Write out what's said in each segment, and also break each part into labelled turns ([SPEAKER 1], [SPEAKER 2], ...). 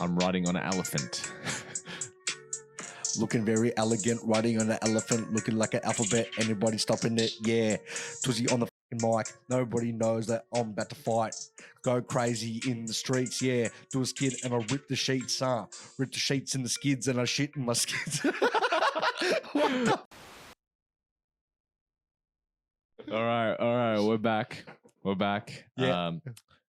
[SPEAKER 1] I'm riding on an elephant.
[SPEAKER 2] Looking very elegant, riding on an elephant, looking like an alphabet. Anybody stopping it? Yeah. Tuzzy on the fucking mic. Nobody knows that I'm about to fight. Go crazy in the streets, yeah. Do a skid and I rip the sheets, rip the sheets in the skids and I shit in my skids.
[SPEAKER 1] All right, we're back.
[SPEAKER 2] Yeah.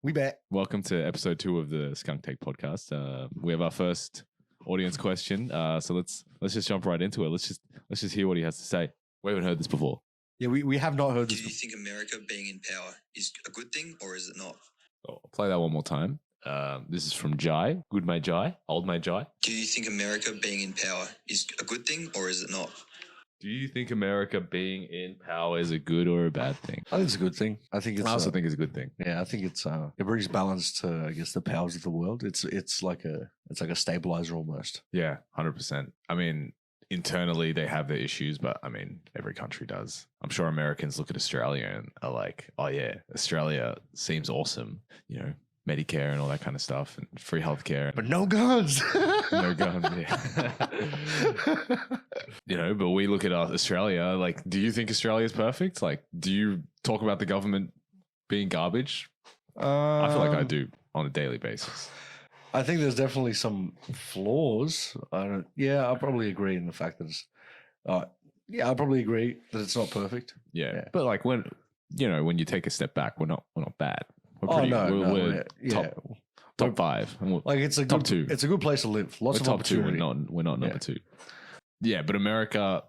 [SPEAKER 2] We bet.
[SPEAKER 1] Welcome to episode 2 of the Skunk Take podcast. We have our first audience question. So let's just jump right into it. Let's just hear what he has to say. We haven't heard this before.
[SPEAKER 2] Yeah, we have not heard this.
[SPEAKER 3] Do you think America being in power is a good thing or is it not?
[SPEAKER 1] I'll play that one more time. This is from Jai. Good mate Jai. Old mate Jai.
[SPEAKER 3] Do you think America being in power is a good thing or is it not?
[SPEAKER 1] Do you think America being in power is a good or a bad thing?
[SPEAKER 2] I think it's a good thing. I also
[SPEAKER 1] think it's a good thing.
[SPEAKER 2] Yeah, I think it brings balance to, I guess, the powers of the world. It's like a stabilizer almost.
[SPEAKER 1] Yeah, 100%. I mean, internally they have their issues, but I mean, every country does. I'm sure Americans look at Australia and are like, oh yeah, Australia seems awesome, you know, Medicare and all that kind of stuff and free healthcare.
[SPEAKER 2] But no guns.
[SPEAKER 1] No guns, yeah. You know, but we look at Australia, like, do you think Australia is perfect? Like, do you talk about the government being garbage? I feel like I do on a daily basis.
[SPEAKER 2] I think there's definitely some flaws. I'll probably agree in the fact that it's, I'll probably agree that it's not perfect.
[SPEAKER 1] Yeah. But like when you take a step back, we're not bad. We're top 5.
[SPEAKER 2] Like it's a
[SPEAKER 1] top
[SPEAKER 2] good,
[SPEAKER 1] 2.
[SPEAKER 2] It's a good place to live. Lots
[SPEAKER 1] we're
[SPEAKER 2] of
[SPEAKER 1] top
[SPEAKER 2] opportunity.
[SPEAKER 1] 2. We're not number 2. Yeah, but America,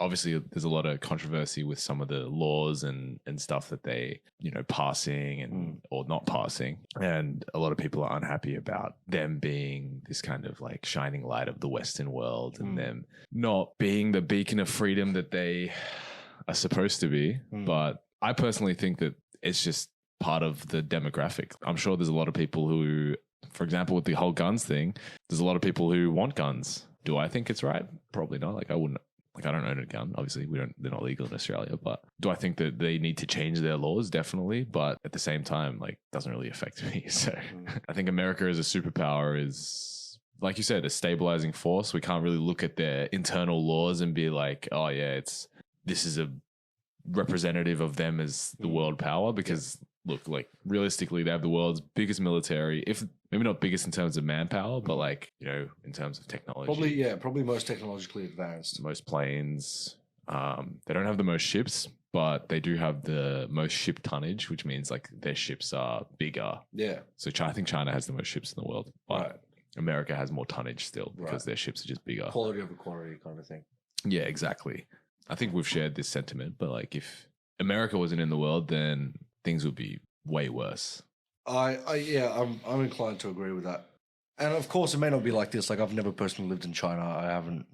[SPEAKER 1] obviously, there's a lot of controversy with some of the laws and stuff that they, passing and or not passing, and a lot of people are unhappy about them being this kind of like shining light of the Western world and them not being the beacon of freedom that they are supposed to be. But I personally think that it's just part of the demographic. I'm sure there's a lot of people who, for example, with the whole guns thing, there's a lot of people who want guns. Do I think it's right? Probably not. Like I don't own a gun. Obviously, they're not legal in Australia, but do I think that they need to change their laws? Definitely. But at the same time, like, doesn't really affect me. So I think America as a superpower is, like you said, a stabilizing force. We can't really look at their internal laws and be like, oh yeah, this is a representative of them as the world power, because look, like realistically, they have the world's biggest military, if maybe not biggest in terms of manpower, but like, in terms of technology.
[SPEAKER 2] Probably most technologically advanced.
[SPEAKER 1] Most planes. They don't have the most ships, but they do have the most ship tonnage, which means like their ships are bigger.
[SPEAKER 2] Yeah.
[SPEAKER 1] So I think China has the most ships in the world, but America has more tonnage still because their ships are just bigger.
[SPEAKER 2] Quality over quantity kind of thing.
[SPEAKER 1] Yeah, exactly. I think we've shared this sentiment, but like if America wasn't in the world, then things would be way worse. I'm inclined to agree with that. And of course, it may not be like this. Like I've never personally lived in China. I haven't,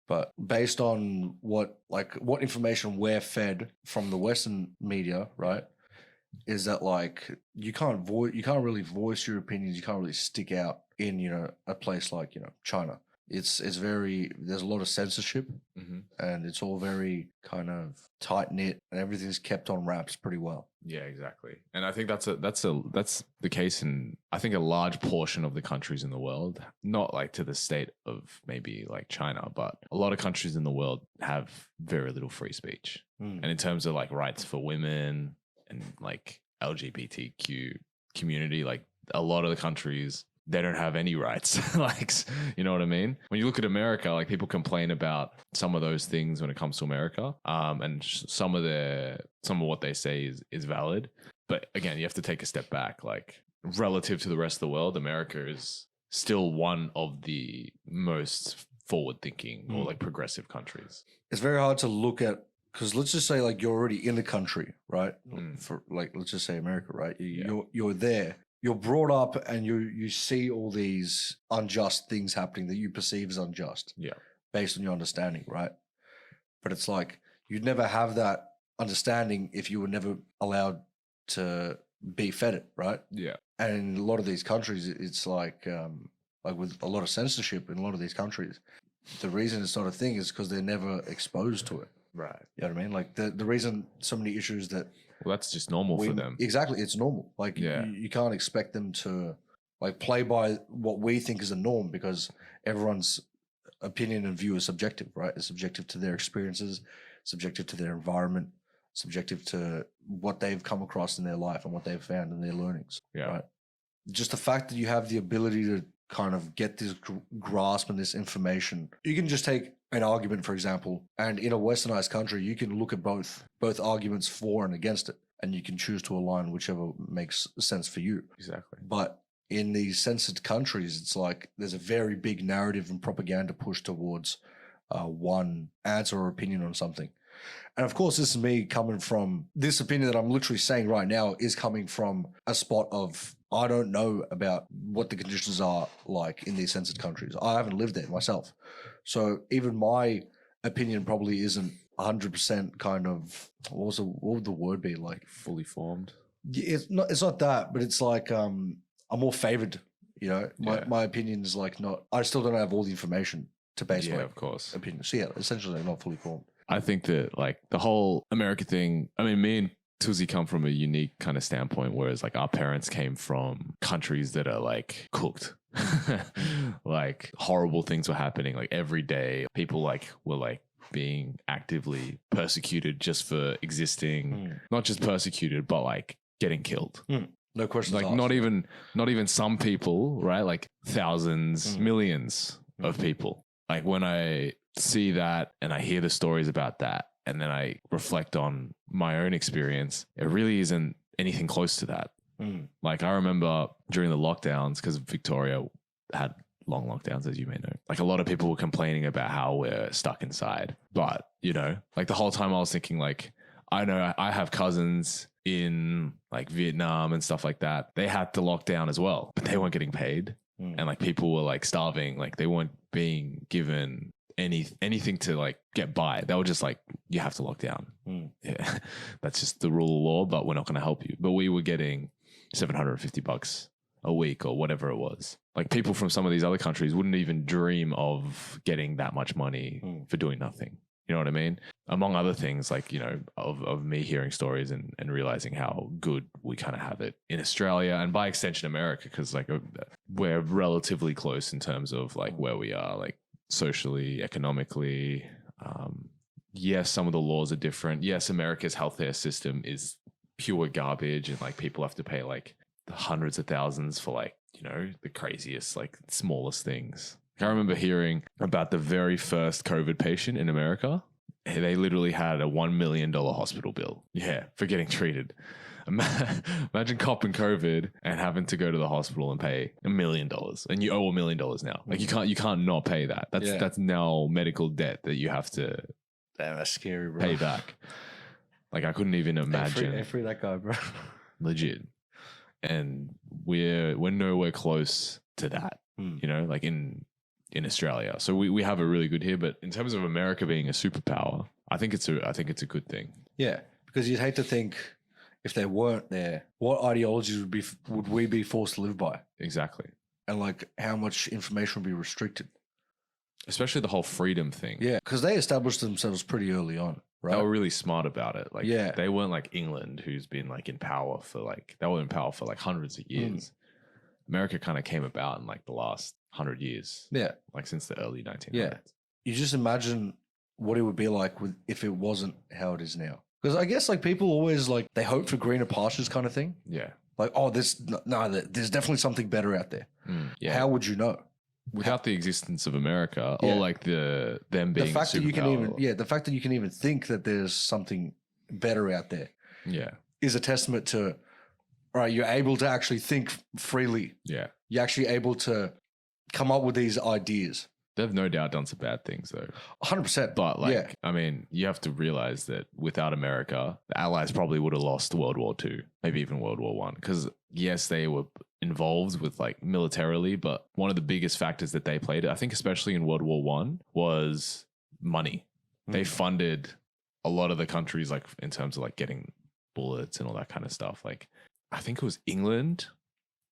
[SPEAKER 1] but based on what information we're fed from the Western media, right, is that like you can't really voice your opinions. You can't really stick out in, a place like, China. It's there's a lot of censorship and it's all very kind of tight knit and everything's kept on wraps pretty well. Yeah, exactly. And I think that's the case in, I think, a large portion of the countries in the world, not like to the state of maybe like China, but a lot of countries in the world have very little free speech. And in terms of like rights for women and like LGBTQ community, like a lot of the countries, they don't have any rights. Like, you know what I mean? When you look at America, like people complain about some of those things when it comes to America. And some of what they say is valid. But again, you have to take a step back. Like relative to the rest of the world, America is still one of the most forward thinking or like progressive countries.
[SPEAKER 2] It's very hard to look at, because let's just say like you're already in the country, right? For like, let's just say America, right? You're there. You're brought up and you see all these unjust things happening that you perceive as unjust.
[SPEAKER 1] Yeah. Based
[SPEAKER 2] on your understanding, right? But it's like you'd never have that understanding if you were never allowed to be fed it, right?
[SPEAKER 1] Yeah.
[SPEAKER 2] And in a lot of these countries, it's like with a lot of censorship in a lot of these countries, the reason it's not a thing is because they're never exposed to it.
[SPEAKER 1] Right.
[SPEAKER 2] You know what I mean? Like the reason so many issues that...
[SPEAKER 1] Well, that's just normal for them.
[SPEAKER 2] Exactly. It's normal. Like you can't expect them to like play by what we think is a norm, because everyone's opinion and view is subjective, right? It's subjective to their experiences, subjective to their environment, subjective to what they've come across in their life and what they've found in their learnings.
[SPEAKER 1] Yeah.
[SPEAKER 2] Right. Just the fact that you have the ability to kind of get this grasp and this information. You can just take an argument, for example, and in a westernized country, you can look at both arguments for and against it, and you can choose to align whichever makes sense for you.
[SPEAKER 1] Exactly.
[SPEAKER 2] But in these censored countries, it's like there's a very big narrative and propaganda push towards one answer or opinion on something. And of course, this is me coming from this opinion that I'm literally saying right now is coming from a spot of I don't know about what the conditions are like in these censored countries. I haven't lived there myself. So even my opinion probably isn't 100% kind of, what would the word be like?
[SPEAKER 1] Fully formed.
[SPEAKER 2] It's not that, but it's like I'm more favored, you know. My opinion is like not, I still don't have all the information to base my
[SPEAKER 1] of course.
[SPEAKER 2] opinion. So yeah, essentially they're not fully formed.
[SPEAKER 1] I think that like the whole America thing, I mean, me and Tuzi come from a unique kind of standpoint, whereas like our parents came from countries that are like cooked. Like horrible things were happening like every day. People like were like being actively persecuted just for existing, not just persecuted, but like getting killed.
[SPEAKER 2] No questions
[SPEAKER 1] like
[SPEAKER 2] asked.
[SPEAKER 1] not even some people, right? Like thousands, millions of people. Like when I see that and I hear the stories about that and then I reflect on my own experience, it really isn't anything close to that. Like I remember during the lockdowns, because Victoria had long lockdowns, as you may know, like a lot of people were complaining about how we're stuck inside. But, you know, like the whole time I was thinking like, I know I have cousins in like Vietnam and stuff like that. They had to lock down as well, but they weren't getting paid. And like people were like starving, like they weren't being given anything to like get by. They were just like, you have to lock down. Yeah, that's just the rule of law, but we're not going to help you. But we were getting $750 a week or whatever it was. Like people from some of these other countries wouldn't even dream of getting that much money for doing nothing. You know what I mean? Among other things, like, you know, of me hearing stories and realizing how good we kind of have it in Australia and by extension America, because like we're relatively close in terms of like where we are, like socially, economically. Yes, some of the laws are different. Yes, America's healthcare system is pure garbage and like people have to pay like the hundreds of thousands for like, you know, the craziest, like smallest things. I remember hearing about the very first COVID patient in America. They literally had a $1 million hospital bill. Yeah, for getting treated. Imagine copping COVID and having to go to the hospital and pay $1 million, and you owe $1 million now. Like you can't not pay that. That's now medical debt that you have to.
[SPEAKER 2] Damn, that's scary, bro.
[SPEAKER 1] Pay back. Like I couldn't even imagine.
[SPEAKER 2] Free that guy, bro.
[SPEAKER 1] Legit. And we're nowhere close to that. You know, like in Australia. So we have it really good here, but in terms of America being a superpower, I think it's a good thing.
[SPEAKER 2] Yeah, because you'd hate to think if they weren't there, what ideologies would we be forced to live by?
[SPEAKER 1] Exactly.
[SPEAKER 2] And like how much information would be restricted?
[SPEAKER 1] Especially the whole freedom thing.
[SPEAKER 2] Yeah, because they established themselves pretty early on, right?
[SPEAKER 1] They were really smart about it. Like they weren't like England, who's been like in power for like hundreds of years. America kind of came about in like the last 100 years. Yeah. Like since the early 1900s.
[SPEAKER 2] Yeah. You just imagine what it would be like if it wasn't how it is now. Because I guess like people always like, they hope for greener pastures kind of thing.
[SPEAKER 1] Yeah.
[SPEAKER 2] Like, oh, there's definitely something better out there. Yeah. How would you know?
[SPEAKER 1] Without the existence of America or like them being the fact that
[SPEAKER 2] the fact that you can even think that there's something better out there.
[SPEAKER 1] Yeah.
[SPEAKER 2] Is a testament to, all right, you're able to actually think freely.
[SPEAKER 1] Yeah.
[SPEAKER 2] You're actually able to come up with these ideas.
[SPEAKER 1] They've no doubt done some bad things though.
[SPEAKER 2] 100%.
[SPEAKER 1] But like, I mean, you have to realize that without America, the Allies probably would have lost World War II, maybe even World War I. Because yes, they were involved with like militarily, but one of the biggest factors that they played, I think especially in World War I, was money. They funded a lot of the countries like in terms of like getting bullets and all that kind of stuff. Like I think it was England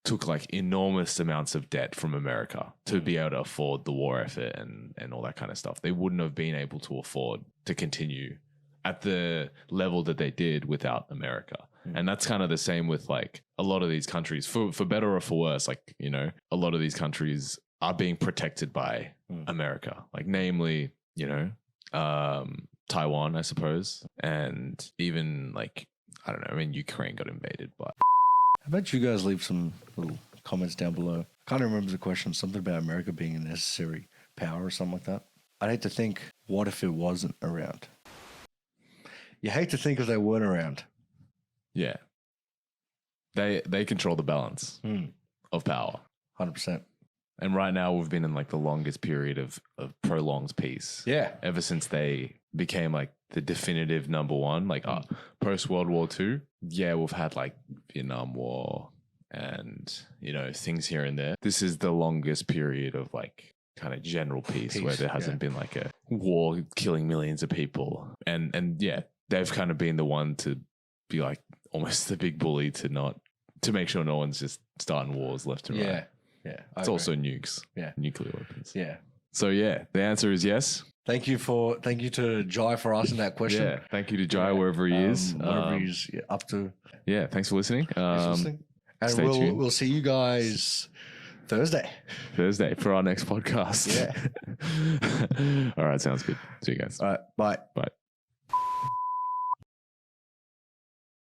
[SPEAKER 1] took like enormous amounts of debt from America to be able to afford the war effort and all that kind of stuff. They wouldn't have been able to afford to continue at the level that they did without America. And that's kind of the same with like a lot of these countries, for better or for worse. Like, you know, a lot of these countries are being protected by America, like namely, you know, Taiwan, I suppose, and even like, I don't know. I mean, Ukraine got invaded, but
[SPEAKER 2] how about you guys leave some little comments down below? I can't remember the question. Something about America being a necessary power or something like that. I'd hate to think, what if it wasn't around? You hate to think if they weren't around.
[SPEAKER 1] yeah, they control the balance of power.
[SPEAKER 2] 100%.
[SPEAKER 1] And right now we've been in like the longest period of prolonged peace.
[SPEAKER 2] Yeah.
[SPEAKER 1] Ever since they became like the definitive number one, like post World War II. Yeah, we've had like Vietnam War and, you know, things here and there. This is the longest period of like kind of general peace where there hasn't been like a war killing millions of people. And yeah, they've kind of been the one to be like almost the big bully to make sure no one's just starting wars left and right.
[SPEAKER 2] Yeah.
[SPEAKER 1] It's also nukes.
[SPEAKER 2] Yeah.
[SPEAKER 1] Nuclear weapons.
[SPEAKER 2] Yeah.
[SPEAKER 1] So yeah, the answer is yes.
[SPEAKER 2] Thank you to Jai for asking that question.
[SPEAKER 1] Yeah. Thank you to Jai wherever he is.
[SPEAKER 2] Wherever he's up to.
[SPEAKER 1] Yeah. Thanks for listening.
[SPEAKER 2] And
[SPEAKER 1] stay tuned.
[SPEAKER 2] we'll see you guys Thursday
[SPEAKER 1] for our next podcast.
[SPEAKER 2] Yeah.
[SPEAKER 1] All right. Sounds good. See you guys.
[SPEAKER 2] All right. Bye.
[SPEAKER 1] Bye.